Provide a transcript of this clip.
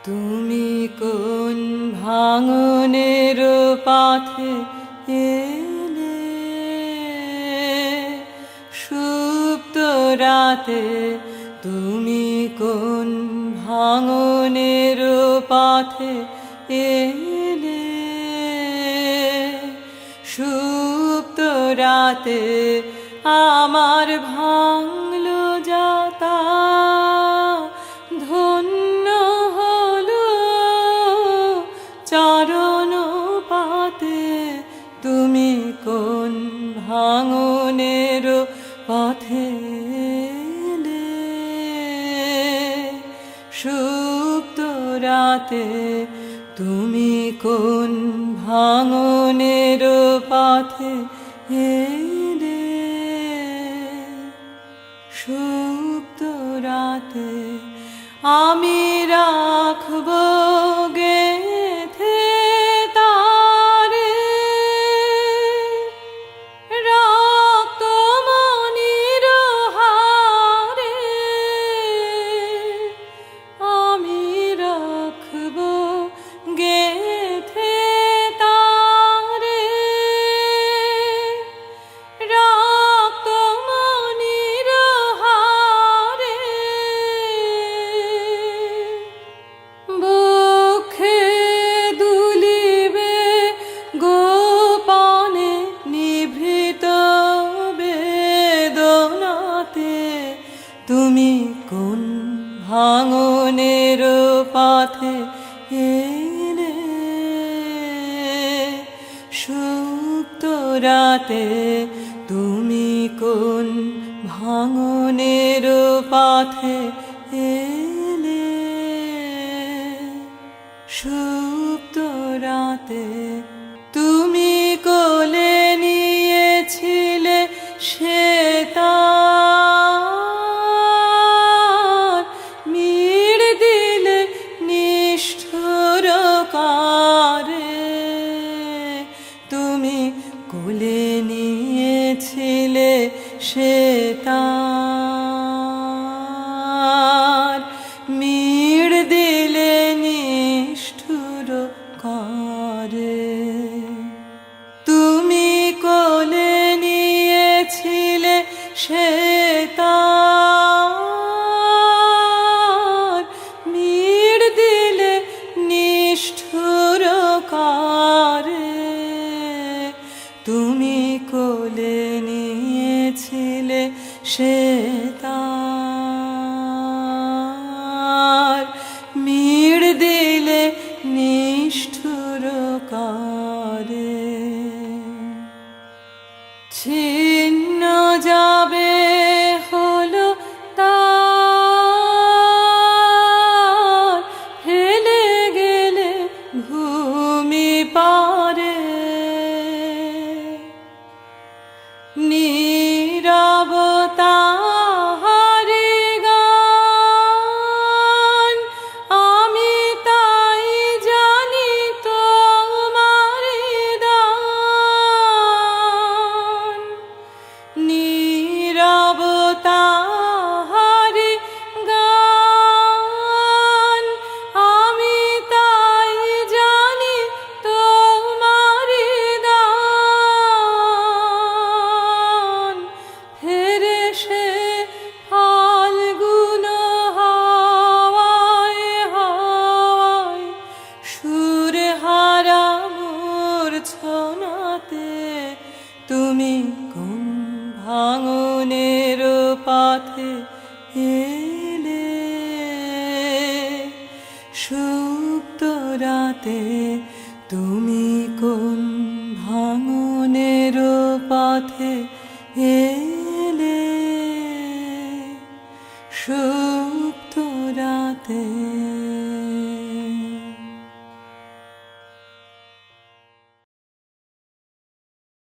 তুমি কোন ভাঙনের পাথে এলে সুপ্ত রাতে, তুমি কোন ভাঙনের পাথে এলে সুপ্ত রাতে আমার ভাঙলো যাতা ধন্য হলো চরণ পাতে। তুমি কোন ভাঙনের পথে এলে সুপ্ত রাতে, তুমি কোন ভাঙনের পথে এলে সুপ্ত রাতে। আমি রাখব গেথে তারে রক্ত মনির হারে, আমি রাখব গেথে তারে রক্ত মনির হারে। বুকে দুলিবে গোপনে নিভৃত বেদনাতে, তুমি কোন ভাঙনের পথে এলে সুপ্ত রাতে। তুমি কোন ভাঙনের পথে এলে সুপ্ত রাতে। তুমি কোলে নিয়েছিলে সে তার, মিড় দিলে নিষ্ঠুর কারে। তুমি কোলে নিয়েছিলে সে তার, মিড় দিলে নিষ্ঠুর কারে। তুমি কোলে নিয়েছিলে সে তার, মিড় দিলে নিষ্ঠুর কারে। তুমি কোলে নিয়েছিলে সে তার, মিড় দিলে নিষ্ঠুর কারে। ছিন্ন যাবে হলো তার, ফেলে গেলে ভূমি পারে। নীরবতা হারি গান, আমি তাই জানি তোমার দান। নীরবতা হারি গান, আমি তাই জানি তোমার দান। ফেরে সে ফাল্গুন হাওয়ায় হাওয়ায় সুর হারা মূর্ছনাতে, তুমি কোন ভাঙনের পথে এলে সুপ্ত রাতে। তুমি কোন ভাঙনের পথে এলে সুপ্ত রাতে।